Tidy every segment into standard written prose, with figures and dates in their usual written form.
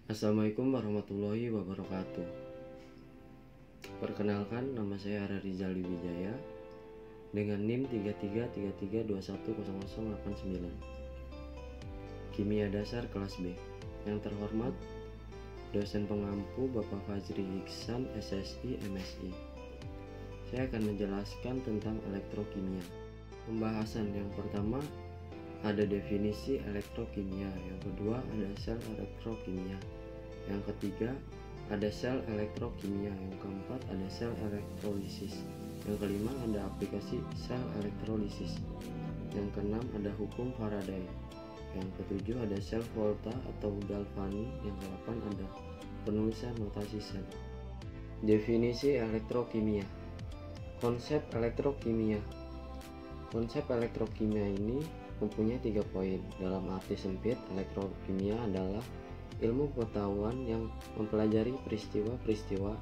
Assalamualaikum warahmatullahi wabarakatuh. Perkenalkan, nama saya Ara Rizal Wijaya dengan NIM 3333210089. Kimia Dasar kelas B. Yang terhormat dosen pengampu Bapak Fajri Iksan, SSI, MSI. Saya akan menjelaskan tentang elektrokimia. Pembahasan yang pertama ada definisi elektrokimia, yang kedua ada sel elektrokimia, yang ketiga ada sel elektrokimia, yang keempat ada sel elektrolisis, yang kelima ada aplikasi sel elektrolisis, yang keenam ada hukum Faraday, yang ketujuh ada sel Volta atau Galvani, yang kedelapan ada penulisan notasi sel. Definisi elektrokimia. Konsep elektrokimia. Konsep elektrokimia ini mempunyai 3 poin. Dalam arti sempit, elektrokimia adalah ilmu pengetahuan yang mempelajari peristiwa-peristiwa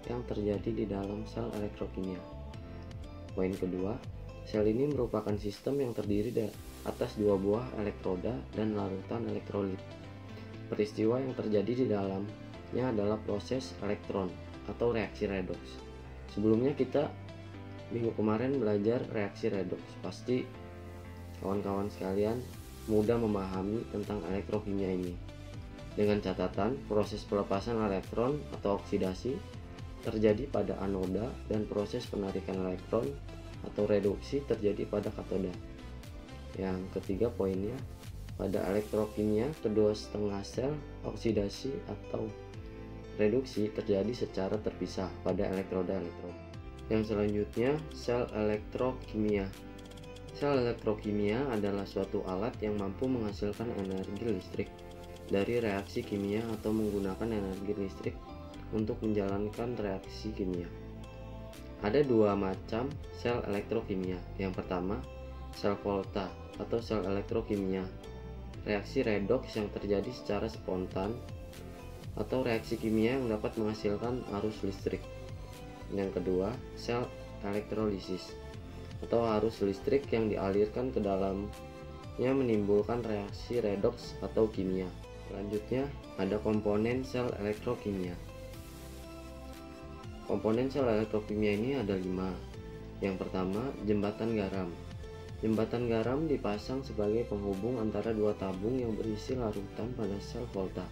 yang terjadi di dalam sel elektrokimia. Poin kedua, sel ini merupakan sistem yang terdiri atas 2 buah elektroda dan larutan elektrolit. Peristiwa yang terjadi di dalamnya adalah proses elektron atau reaksi redoks. Sebelumnya kita minggu kemarin belajar reaksi redoks. Pasti kawan-kawan sekalian mudah memahami tentang elektrokimia ini. Dengan catatan, proses pelepasan elektron atau oksidasi terjadi pada anoda dan proses penarikan elektron atau reduksi terjadi pada katoda. Yang ketiga poinnya, pada elektrokimia kedua setengah sel oksidasi atau reduksi terjadi secara terpisah pada elektroda-elektroda. Yang selanjutnya, sel elektrokimia. Sel elektrokimia adalah suatu alat yang mampu menghasilkan energi listrik dari reaksi kimia atau menggunakan energi listrik untuk menjalankan reaksi kimia. Ada 2 macam sel elektrokimia. Yang pertama, sel Volta atau sel elektrokimia, reaksi redoks yang terjadi secara spontan atau reaksi kimia yang dapat menghasilkan arus listrik. Yang kedua, sel elektrolisis atau arus listrik yang dialirkan ke dalamnya menimbulkan reaksi redoks atau kimia. Selanjutnya ada komponen sel elektrokimia. Komponen sel elektrokimia ini ada 5. Yang pertama, jembatan garam. Jembatan garam dipasang sebagai penghubung antara 2 tabung yang berisi larutan pada sel Volta.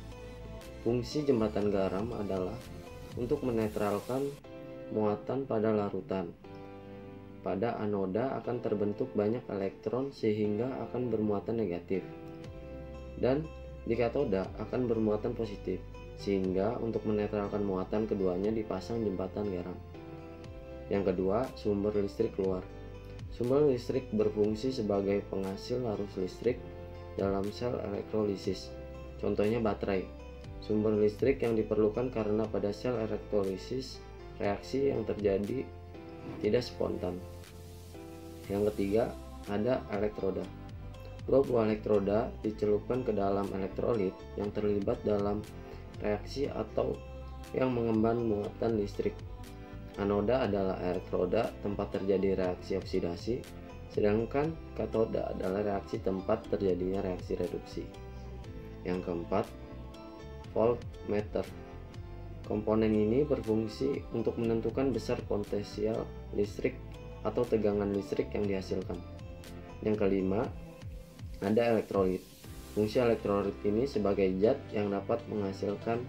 Fungsi jembatan garam adalah untuk menetralkan muatan pada larutan. Pada anoda akan terbentuk banyak elektron sehingga akan bermuatan negatif, dan di katoda akan bermuatan positif, sehingga untuk menetralkan muatan keduanya dipasang jembatan garam. Yang kedua, sumber listrik keluar. Sumber listrik berfungsi sebagai penghasil arus listrik dalam sel elektrolisis. Contohnya baterai. Sumber listrik yang diperlukan karena pada sel elektrolisis reaksi yang terjadi tidak spontan. Yang ketiga, ada elektroda. 2 buah elektroda dicelupkan ke dalam elektrolit yang terlibat dalam reaksi atau yang mengemban muatan listrik. Anoda adalah elektroda tempat terjadi reaksi oksidasi, sedangkan katoda adalah reaksi tempat terjadinya reaksi reduksi. Yang keempat, voltmeter. Komponen ini berfungsi untuk menentukan besar potensial listrik atau tegangan listrik yang dihasilkan. Yang kelima, ada elektrolit. Fungsi elektrolit ini sebagai zat yang dapat menghasilkan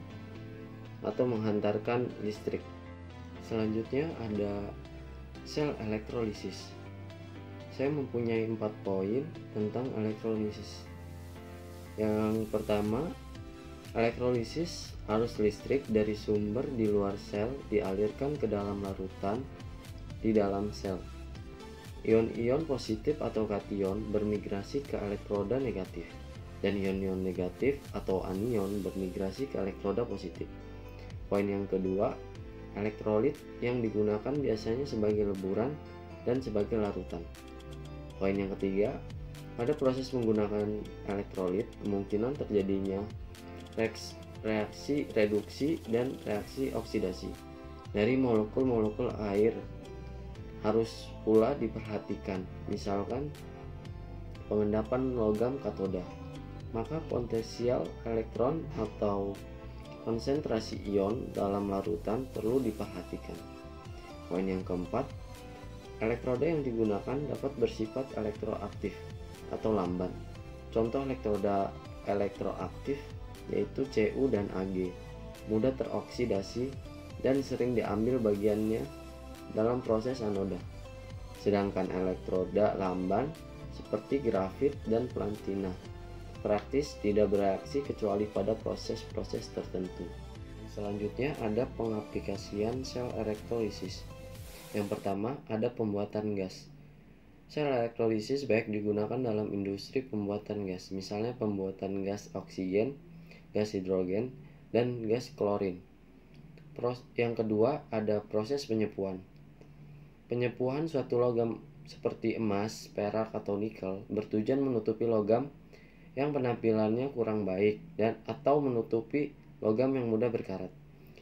atau menghantarkan listrik. Selanjutnya ada sel elektrolisis. Saya mempunyai 4 poin tentang elektrolisis. Yang pertama, elektrolisis, arus listrik dari sumber di luar sel dialirkan ke dalam larutan di dalam sel. Ion-ion positif atau kation bermigrasi ke elektroda negatif, dan ion-ion negatif atau anion bermigrasi ke elektroda positif. Poin yang kedua, elektrolit yang digunakan biasanya sebagai leburan dan sebagai larutan. Poin yang ketiga, pada proses menggunakan elektrolit kemungkinan terjadinya reaksi reduksi dan reaksi oksidasi dari molekul-molekul air harus pula diperhatikan, misalkan pengendapan logam katoda. Maka potensial elektron atau konsentrasi ion dalam larutan perlu diperhatikan. Poin yang keempat, elektroda yang digunakan dapat bersifat elektroaktif atau lamban. Contoh elektroda elektroaktif yaitu Cu dan Ag, mudah teroksidasi dan sering diambil bagiannya dalam proses anoda. Sedangkan elektroda lamban seperti grafit dan platina praktis tidak bereaksi kecuali pada proses-proses tertentu. Selanjutnya ada pengaplikasian sel elektrolisis. Yang pertama ada pembuatan gas. Sel elektrolisis baik digunakan dalam industri pembuatan gas, misalnya pembuatan gas oksigen, gas hidrogen, dan gas klorin. Yang kedua ada proses penyepuan. Penyepuan suatu logam seperti emas, perak, atau nikel bertujuan menutupi logam yang penampilannya kurang baik dan atau menutupi logam yang mudah berkarat.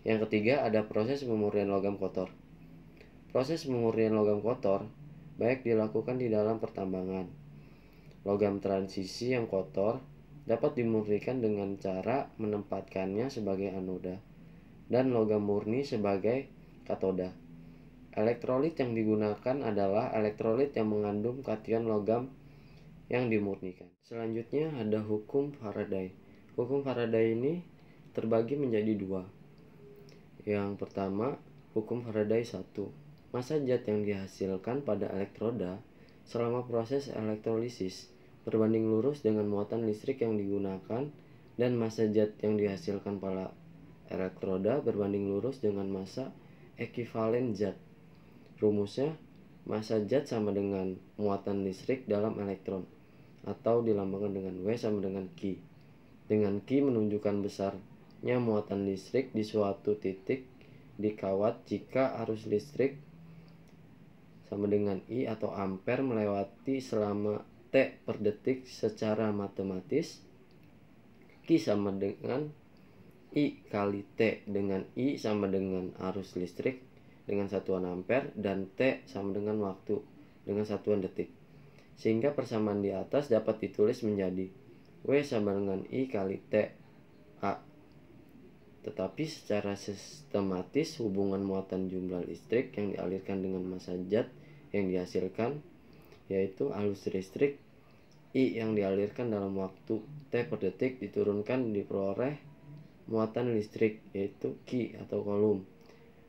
Yang ketiga ada proses pemurnian logam kotor. Proses pemurnian logam kotor baik dilakukan di dalam pertambangan. Logam transisi yang kotor dapat dimurnikan dengan cara menempatkannya sebagai anoda dan logam murni sebagai katoda. Elektrolit yang digunakan adalah elektrolit yang mengandung kation logam yang dimurnikan. Selanjutnya ada hukum Faraday. Hukum Faraday ini terbagi menjadi dua. Yang pertama, hukum Faraday 1. Massa zat yang dihasilkan pada elektroda selama proses elektrolisis berbanding lurus dengan muatan listrik yang digunakan, dan massa zat yang dihasilkan pada elektroda berbanding lurus dengan massa ekivalen zat. Rumusnya, massa zat sama dengan muatan listrik dalam elektron, atau dilambangkan dengan W sama dengan Q. Dengan Q menunjukkan besarnya muatan listrik di suatu titik di kawat jika arus listrik sama dengan I atau ampere melewati selama T per detik. Secara matematis, Q sama dengan I kali T, dengan I sama dengan arus listrik dengan satuan ampere dan T sama dengan waktu dengan satuan detik. Sehingga persamaan di atas dapat ditulis menjadi W sama dengan I kali T A. Tetapi secara sistematis hubungan muatan jumlah listrik yang dialirkan dengan massa zat yang dihasilkan, yaitu arus listrik I yang dialirkan dalam waktu T per detik diturunkan diperoleh muatan listrik, yaitu Q atau kolom,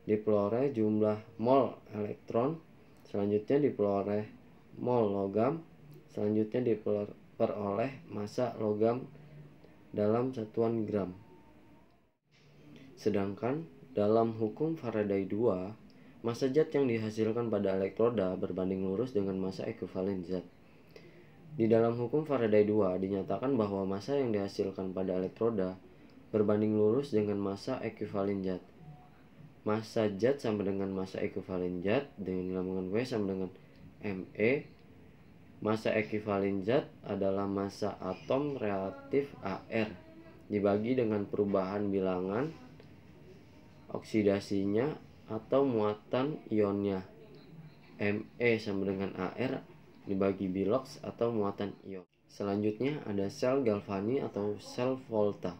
diperoleh jumlah mol elektron, selanjutnya diperoleh mol logam, selanjutnya diperoleh massa logam dalam satuan gram. Sedangkan dalam hukum Faraday 2, massa zat yang dihasilkan pada elektroda berbanding lurus dengan massa ekivalen zat. Di dalam hukum Faraday 2 dinyatakan bahwa massa yang dihasilkan pada elektroda berbanding lurus dengan massa ekivalen zat. Massa zat sama dengan massa ekivalen zat dengan dilambangkan W sama dengan Me. Massa ekivalen zat adalah massa atom reaktif Ar dibagi dengan perubahan bilangan oksidasinya atau muatan ionnya. Me sama dengan Ar dibagi bilox atau muatan ion. Selanjutnya ada sel Galvani atau sel Volta.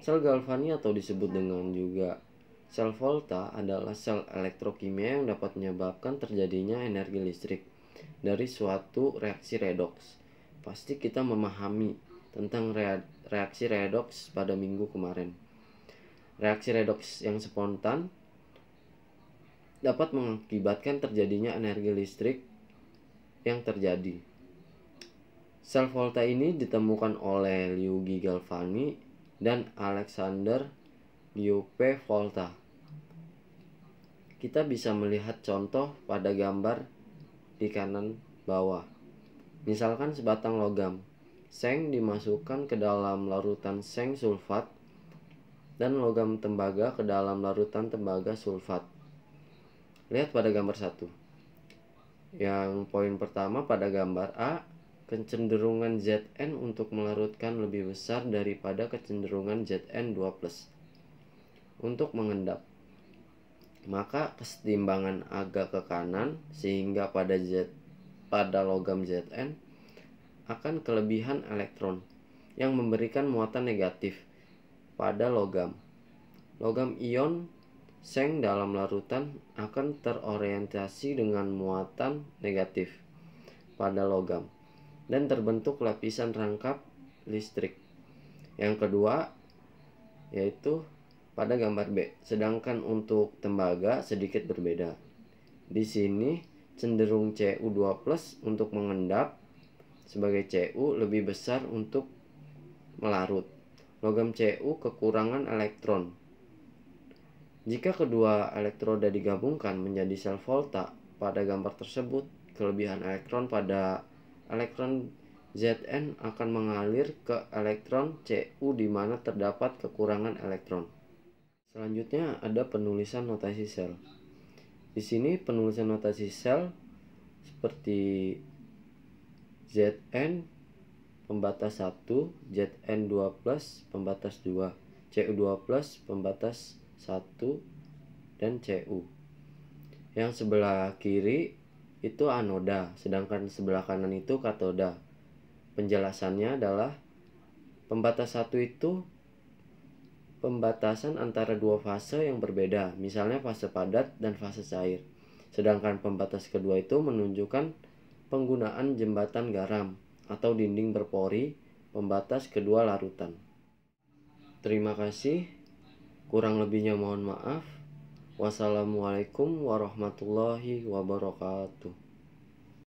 Sel Galvani atau disebut dengan juga sel Volta adalah sel elektrokimia yang dapat menyebabkan terjadinya energi listrik dari suatu reaksi redoks. Pasti kita memahami tentang reaksi redoks pada minggu kemarin. Reaksi redoks yang spontan dapat mengakibatkan terjadinya energi listrik yang terjadi. Sel Volta ini ditemukan oleh Luigi Galvani dan Alexander Giuseppe Volta. Kita bisa melihat contoh pada gambar di kanan bawah. Misalkan sebatang logam seng dimasukkan ke dalam larutan seng sulfat dan logam tembaga ke dalam larutan tembaga sulfat. Lihat pada gambar 1. Yang poin pertama pada gambar A, kecenderungan Zn untuk melarutkan lebih besar daripada kecenderungan Zn2+. Untuk mengendap, maka kesetimbangan agak ke kanan sehingga pada logam Zn akan kelebihan elektron yang memberikan muatan negatif pada logam. Logam ion seng dalam larutan akan terorientasi dengan muatan negatif pada logam dan terbentuk lapisan rangkap listrik. Yang kedua yaitu pada gambar B. Sedangkan untuk tembaga sedikit berbeda. Di sini cenderung Cu2+ untuk mengendap, sebagai Cu lebih besar untuk melarut. Logam Cu kekurangan elektron. Jika kedua elektroda digabungkan menjadi sel volta pada gambar tersebut, kelebihan elektron pada elektron Zn akan mengalir ke elektron Cu di mana terdapat kekurangan elektron. Selanjutnya ada penulisan notasi sel. Di sini penulisan notasi sel seperti Zn pembatas 1, Zn2+ pembatas 2, Cu2+ pembatas 1, dan Cu. Yang sebelah kiri itu anoda, sedangkan sebelah kanan itu katoda. Penjelasannya adalah pembatas 1 itu pembatasan antara dua fase yang berbeda, misalnya fase padat dan fase cair. Sedangkan pembatas kedua itu menunjukkan penggunaan jembatan garam atau dinding berpori pembatas kedua larutan. Terima kasih, kurang lebihnya mohon maaf. Wassalamualaikum warahmatullahi wabarakatuh.